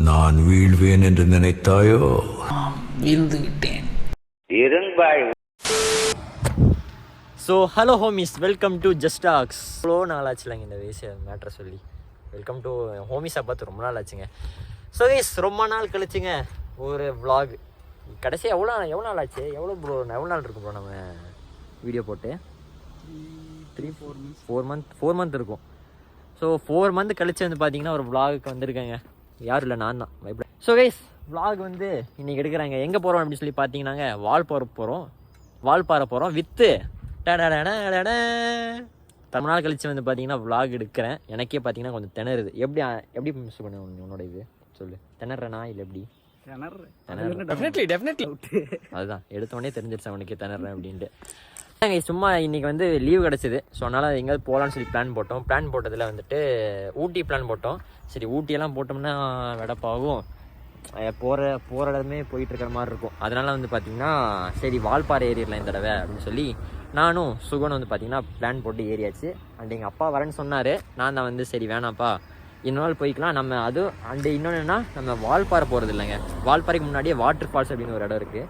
நான் வீழ்வேன் என்று நினைத்தாயோ? வீழ்ந்து விட்டேன். So hello homies, welcome to just talks. எவ்வளோ நாள் ஆச்சுலங்க இந்த வயசு மேட்ரை சொல்லி. வெல்கம் டு ஹோமிஸை பார்த்து ரொம்ப நாள் ஆச்சுங்க. ஸோ கைஸ், ரொம்ப நாள் கழிச்சுங்க ஒரு vlog. கடைசி எவ்வளோ நாள் ஆச்சு? எவ்வளோ நாள் இருக்கும் ப்ரோ நம்ம வீடியோ போட்டு? 4 மந்த் இருக்கும். ஸோ 4 மந்த் கழிச்சு வந்து பார்த்தீங்கன்னா ஒரு vlogக்கு வந்திருக்கேங்க. யாரும் இல்லை, நான் தான் பயப்பட. ஸோ கைஸ், vlog வந்து இன்றைக்கி எடுக்கிறாங்க. எங்கே போகிறோம் அப்படின்னு சொல்லி பார்த்தீங்கன்னாங்க வால்பாறை போகிறோம் வித்து ரொம்ப நாள் கழிச்சு வந்து பார்த்தீங்கன்னா vlog எடுக்கிறேன். எனக்கே பார்த்தீங்கன்னா கொஞ்சம் திணறுது. எப்படி மிஸ் பண்ண உன்னோட இது சொல்லு? திணறனா இல்லை எப்படி? அதுதான் எடுத்தோடனே தெரிஞ்சிருச்சு அவனுக்கு திணறேன் அப்படின்ட்டு. சும்மா இன்னைக்கு வந்து லீவ் கிடச்சிது. ஸோ அதனால் எங்கேயாவது போகலான்னு சொல்லி பிளான் போட்டதில் வந்துட்டு ஊட்டி பிளான் போட்டோம். சரி, ஊட்டியெல்லாம் போட்டோம்னா வெடப்பாகும், போகிற இடமே போயிட்டு இருக்கிற மாதிரி இருக்கும். அதனால வந்து பார்த்திங்கன்னா சரி வால்பாறை ஏறிடலாம் இந்த தடவை அப்படின்னு சொல்லி நானும் சுகனும் வந்து பார்த்திங்கன்னா பிளான் போட்டு ஏறியாச்சு. அண்ட் எங்கள் அப்பா வரேன்னு சொன்னார். நான் தான் வந்து சரி வேணாம்ப்பா, இன்னொரு நாள் போய்க்கலாம் நம்ம. அதுவும் அண்டு இன்னொன்று என்னென்னா, நம்ம வால்பாறை போகிறது இல்லைங்க. வால்பாறைக்கு முன்னாடியே வாட்டர் ஃபால்ஸ் அப்படின்னு ஒரு இடம் இருக்குது,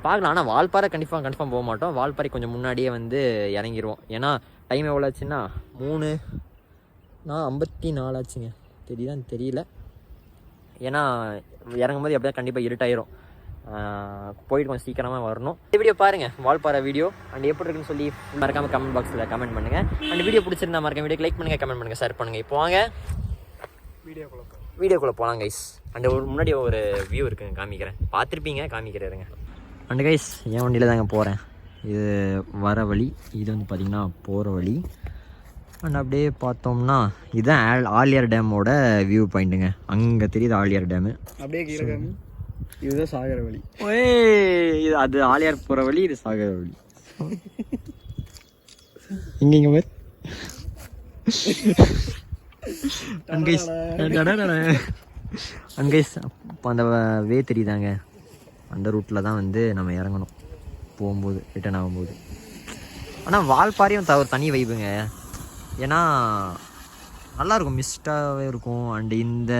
பார்க்கலாம். ஆனால் வால்பாறை கன்ஃபார்ம் போக மாட்டோம். வால்பாறை கொஞ்சம் முன்னாடியே வந்து இறங்கிடுவோம். ஏன்னா டைம் எவ்வளோ ஆச்சுன்னா 3:54 ஆச்சுங்க. தெரியல. ஏன்னா இறங்கும் போது எப்படியா கண்டிப்பாக இருட்டாயிரும். போயிட்டு கொஞ்சம் சீக்கிரமாக வரணும். இந்த வீடியோ பாருங்கள், வால்பாறை வீடியோ. அண்ட் எப்படி இருக்குன்னு சொல்லி மறக்காமல் கமெண்ட் பாக்ஸில் கமெண்ட் பண்ணுங்கள். அண்ட் வீடியோ பிடிச்சிருந்தா மறக்காம வீடியோக்கு லைக் பண்ணுங்கள், கமெண்ட் பண்ணுங்கள், ஷேர் பண்ணுங்கள். இப்போ வாங்க வீடியோக்குள்ளே போகலாம் கைஸ். அண்ட் முன்னாடி ஒரு வியூ இருக்குங்க, காமிக்கிறேங்க. அண்ட் கைஸ், என் வண்டியில் தாங்க போகிறேன். இது வர வழி, இது வந்து பார்த்திங்கன்னா போகிற வழி. அண்ட் அப்படியே பார்த்தோம்னா இதுதான் ஆலியார் டேமோட வியூ பாயிண்ட்டுங்க. அங்கே தெரியுது ஆலியார் டேமு. அப்படியே கீழே இதுதான் சாகர வழி. இது அது ஆலியார் போகிற வழி, இது சாகர வழி. இங்கே மாதிரி அன்கைஸ் இப்போ அந்த வே தெரியுதாங்க, அந்த ரூட்டில் தான் வந்து நம்ம இறங்கணும் போகும்போது, ரிட்டர்ன் ஆகும்போது. ஆனால் வால்பாறையும் ஒரு தனி வைப்புங்க. ஏன்னா நல்லாயிருக்கும், மிஸ்டாகவே இருக்கும். அண்டு இந்த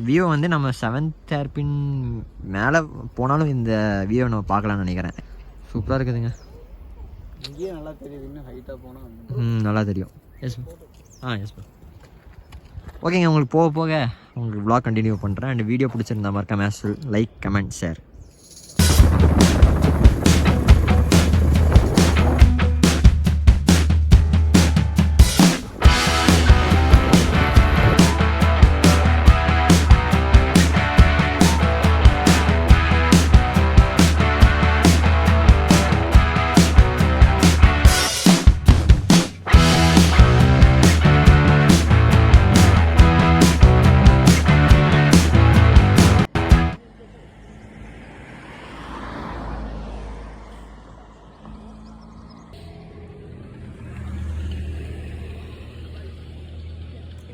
வியூ வந்து நம்ம 7th ஏர்பின் மேலே போனாலும் இந்த வியூவை நம்ம பார்க்கலான்னு நினைக்கிறேன். சூப்பராக இருக்குதுங்க. இங்கேயே நல்லா தெரியுது, இன்னும் ஹைட்டாக போனால் நல்லா தெரியும். Yes bro. ஓகேங்க, உங்களுக்கு போக உங்களுக்கு vlog கண்டினியூ பண்ணுறேன். அண்ட் வீடியோ பிடிச்சிருந்தா மறக்காம லைக், கமெண்ட், ஷேர்.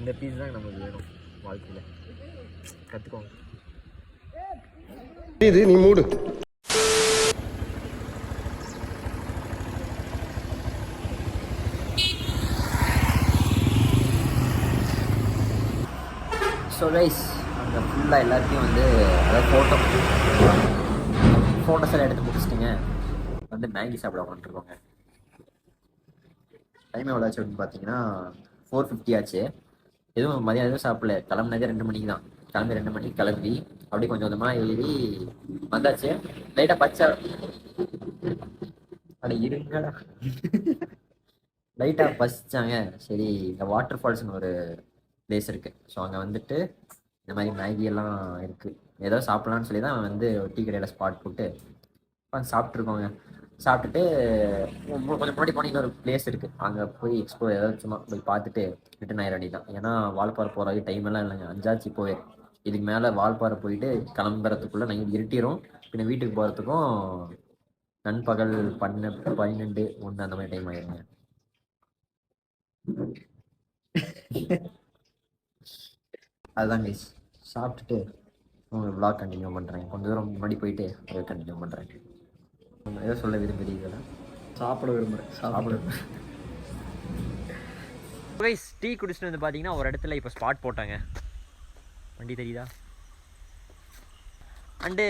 இந்த பீஸ் தான் நமக்கு வேணும் வாழ்க்கையில். கற்றுக்கோங்க. இது நீ மூடு. ஸோ கைஸ், அங்கே ஃபுல்லாக எல்லாத்தையும் வந்து அதாவது ஃபோட்டோஸ் எல்லாம் எடுத்து முடிச்சிட்டிங்க. வந்து மேகி சாப்பிட உட்காந்துருக்கோங்க. டைம் எவ்வளோ ஆச்சு அப்படின்னு பார்த்தீங்கன்னா 4:50 ஆச்சு. எதுவும் மதியம் எதுவும் சாப்பிடல. கிளம்புனதே 2 மணிக்கு தான். 2 மணிக்கு கிளம்பி அப்படியே கொஞ்சம் கொஞ்சமாக ஏறி வந்தாச்சு. லைட்டாக பச்சை அப்படி இருங்கடா லைட்டாக பசிச்சாங்க. சரி, இந்த வாட்டர் ஃபால்ஸ்னு ஒரு பிளேஸ் இருக்குது. ஸோ அங்கே வந்துட்டு இந்த மாதிரி மேகி எல்லாம் இருக்குது, ஏதோ சாப்பிட்லான்னு சொல்லி தான் வந்து டீ கடையில் ஸ்பாட் போட்டு சாப்பிட்ருக்கோங்க. சாப்பிட்டுட்டு கொஞ்சம் முன்னாடி போனால் இன்னொரு பிளேஸ் இருக்குது, அங்கே போய் எக்ஸ்ப்ளோர் ஏதாவது சும்மா போய் பார்த்துட்டு ரிட்டன் ஆயிட வேண்டி தான். ஏன்னா வால்பாறை போகிற டைம் எல்லாம் இல்லைங்க, 5 இப்போவே. இதுக்கு மேலே வால்பாறை போயிட்டு கிளம்புறதுக்குள்ளே நைட் இருட்டிடும். பின்ன வீட்டுக்கு போகிறதுக்கும் நண்பகல் 12, 1 அந்த மாதிரி டைம் ஆயிடுங்க. அதுதான் கைஸ், சாப்பிட்டுட்டு உங்களுக்கு vlog கண்டினியூ பண்ணுறேன். கொஞ்சம் தூரம் முன்னாடி போயிட்டு அதை கண்டினியூ பண்ணுறேன். ஏதோ சொல்ல விரும்புகிறீங்களா? சாப்பிட விரும்புகிறேன். கைஸ், டீ குடிச்சிட்டு வந்து பார்த்தீங்கன்னா ஒரு இடத்துல இப்போ ஸ்பாட் போட்டாங்க. வண்டி தெரியுதா? அண்டு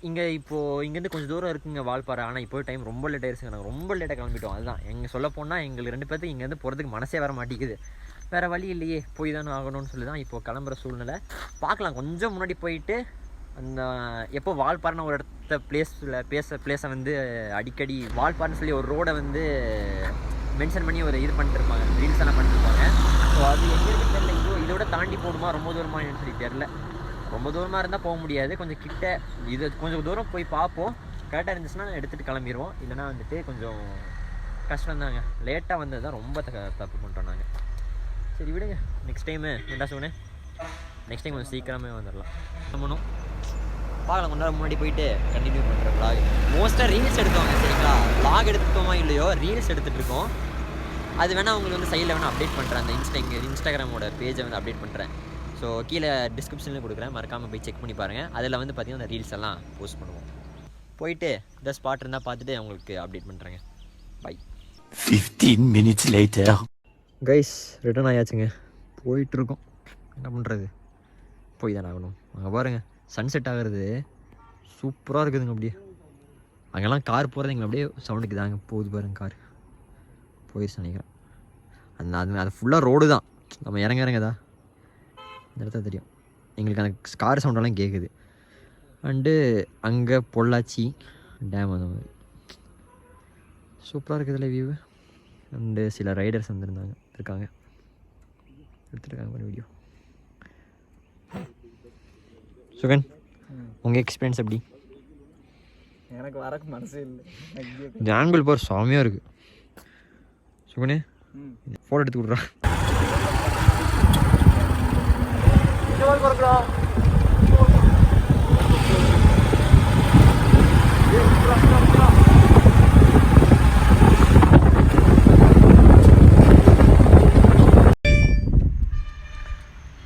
இங்கே இப்போது இங்கேருந்து கொஞ்சம் தூரம் இருக்குங்க வால்பாறை. ஆனால் இப்போ டைம் ரொம்ப லேட் ஆயிடுச்சுங்க. நாங்கள் ரொம்ப லேட்டாக கிளம்பிட்டோம். அதுதான் எங்கள் சொல்ல போனால் எங்களுக்கு 2 பேர்த்துக்கு இங்கேருந்து போகிறதுக்கு மனசே வர மாட்டேங்குது. வேறு வழி இல்லையே, போய் தானே ஆகணும்னு சொல்லி தான் இப்போது கிளம்புற சூழ்நிலை. பார்க்கலாம், கொஞ்சம் முன்னாடி போயிட்டு அந்த எப்போ வால்பாறைன்னு ஒரு இடத்த பிளேஸை வந்து அடிக்கடி வால்பாறைன்னு சொல்லி ஒரு ரோடை வந்து மென்ஷன் பண்ணி ஒரு இது பண்ணிட்டுருப்பாங்க, ரீல்ஸ் எல்லாம் பண்ணிட்டுருப்பாங்க. ஸோ அது எங்கே இருக்குது தெரியல. இதோட தாண்டி போகணுமா, ரொம்ப தூரமானு சொல்லி தெரில. ரொம்ப தூரமாக இருந்தால் போக முடியாது, கொஞ்சம் கிட்ட இது கொஞ்சம் தூரம் போய் பார்ப்போம். கரெக்டாக இருந்துச்சுன்னா எடுத்துகிட்டு கிளம்பிடுவோம். இல்லைனா வந்துட்டு கொஞ்சம் கஷ்டம் தாங்க. லேட்டாக வந்தது தான் ரொம்ப தப்பு பண்ணிட்டோம் நாங்கள். சரி விடுங்க, நெக்ஸ்ட் டைமு என்ன சொன்னேன், நெக்ஸ்ட் டைம் கொஞ்சம் சீக்கிரமே வந்துடலாம். பண்ணணும் பார்க்கலாம். கொஞ்ச நேரம் முன்னாடி போயிட்டு கண்டினியூ பண்ணுறேன் விளாக். மோஸ்ட்டாக ரீல்ஸ் எடுத்தோங்க, சரிங்களா? விளாக் எடுத்துக்கோமா இல்லையோ ரீல்ஸ் எடுத்துகிட்ருக்கோம். அது வேணால் உங்களுக்கு வந்து சைடில் வேணால் அப்டேட் பண்ணுறேன். அந்த இன்ஸ்டாகிராமோட பேஜை வந்து அப்டேட் பண்ணுறேன். ஸோ கீழே டிஸ்கிரிப்ஷனில் கொடுக்குறேன், மறக்காமல் போய் செக் பண்ணி பாருங்கள். அதில் வந்து பார்த்திங்கன்னா அந்த ரீல்ஸ் எல்லாம் போஸ்ட் பண்ணுவோம். போயிட்டு இந்த ஸ்பாட் இருந்தால் பார்த்துட்டு உங்களுக்கு அப்டேட் பண்ணுறேங்க. Bye. 15 minutes later. Guys return ஆயாச்சுங்க. போயிட்டுருக்கோம், என்ன பண்ணுறது, போய் தானே ஆகணும். அங்கே பாருங்கள் சன்செட் ஆகிறது சூப்பராக இருக்குதுங்க. அப்படியே அங்கெல்லாம் கார் போகிறது எங்களை அப்படியே சவுண்டுக்கு தாங்க போகுது பாருங்க. கார் போயிடுச்சு நினைக்கிறேன். அது ஃபுல்லாக ரோடு தான். நம்ம இறங்கதா இந்த இடத்துல தெரியும் எங்களுக்கு அந்த கார் சவுண்டெல்லாம் கேட்குது. அண்டு அங்கே பொள்ளாச்சி டேம் அந்த மாதிரி சூப்பராக இருக்குதுல்ல வியூ. அண்டு சில ரைடர்ஸ் இருக்காங்க எடுத்துருக்காங்க ஒரு வீடியோ. சுகன், உங்கள் எக்ஸ்பீரியன்ஸ் எப்படி? எனக்கு வரக்கு மனசே இல்லை. இந்த ஆங்கிள் பார் சாமியாக இருக்குது. சுகனே ஃபோட்டோ எடுத்து விட்றா.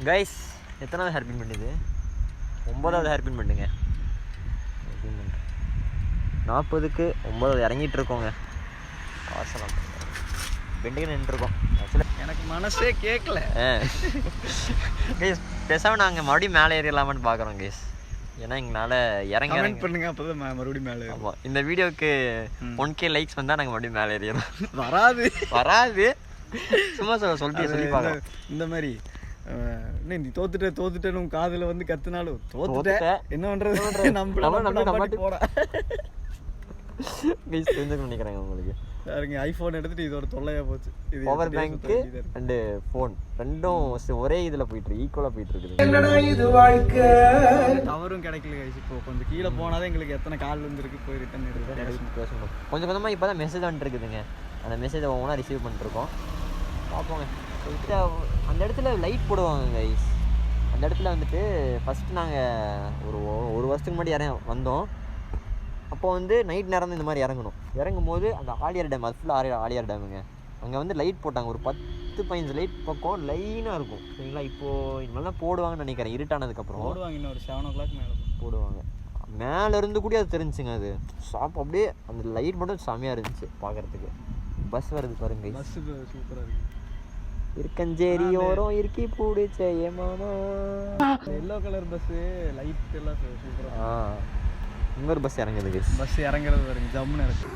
கைஸ் எத்தனாவது ஹேர்பின் பண்ணுது? 9வது ஹேர்பின் பண்ணுங்க. 40க்கு 9 இறங்கிட்டு இருக்கோங்க. காசெல்லாம் பெண்டுக்கு நின்றுருக்கோம். ஆக்சுவலாக எனக்கு மனசே கேட்கல. கைஸ் பேசாமல் நாங்கள் மறுபடியும் மேலே ஏறிடலாமான்னு பார்க்குறோம் கைஸ். ஏன்னா எங்களால் இறங்க பண்ணுங்க, அப்போ தான் மறுபடியும் மேலே. ஆமாம், இந்த வீடியோவுக்கு 1K லைக்ஸ் வந்தால் நாங்கள் மறுபடியும் மேலே ஏறிடலாம். வராது சும்மா சொல்லி பார்க்கலாம். இந்த மாதிரி நீ தோத்துட்டேன்னு உன் காதில் வந்து கத்துனாலும் தோத்துட்டேன் என்ன பண்ணுறது, நம்ம போகிறேன். தெரிஞ்சுக்கணும் நினைக்கிறேங்க உங்களுக்கு. சரிங்க, ஐஃபோன் எடுத்துட்டு இதோட தொல்லையா போச்சு. இது பவர் பேங்க்கு அண்டு ஃபோன் ரெண்டும் ஒரே இதில் போயிட்டு ஈக்குவலாக போயிட்டு இருக்குது. என்னடா இது வாழ்க்கை. டவரும் கிடைக்கல கைஸ். இப்போ கொஞ்சம் கீழே போனாதான் எங்களுக்கு எத்தனை கால் வந்துருக்கு போய் ரிட்டர்ன் எடுத்து பேசணும். கொஞ்சம் கொஞ்சமாக இப்போ தான் மெசேஜ் வந்துருக்குதுங்க. அந்த மெசேஜை ஒவ்வொன்றா ரிசீவ் பண்ணிருக்கோம். பார்ப்போங்க. அந்த இடத்துல லைட் போடுவாங்க கைஸ். அந்த இடத்துல வந்துட்டு ஃபஸ்ட்டு நாங்கள் ஒரு வருஷத்துக்கு முன்னாடி வந்தோம். அப்போ வந்து நைட் நேரம் இந்த மாதிரி இறங்கும் போது அந்த ஆலியார் டேம், அது ஃபுல்லாக ஆலியார் டேமுங்க. அங்கே வந்து லைட் போட்டாங்க, ஒரு 10-15 லைட் பக்கம் லைனாக இருக்கும், சரிங்களா? இப்போது இனிமேல் தான் போடுவாங்கன்னு நினைக்கிறேன். இருட்டானதுக்கப்புறம் போடுவாங்க. இன்னும் ஒரு 7 o'clock மேலே போடுவாங்க. மேலேருந்து கூட அது தெரிஞ்சுங்க. அது ஷாப் அப்படியே அந்த லைட் மட்டும் செம்மையாக இருந்துச்சு பார்க்குறதுக்கு. பஸ் வருது பாருங்க, பஸ் சூப்பராக இருக்குது. இருக்கஞ்சேரியோரம் இருக்கி பிடிச்ச ஏமாமா எல்லோ கலர் பஸ்ஸு லைட் எல்லாம் சூப்பராக. இன்னொரு பஸ் இறங்குது. பஸ் இறங்குறது வருங்க, ஜம்முன்னு இருக்கு.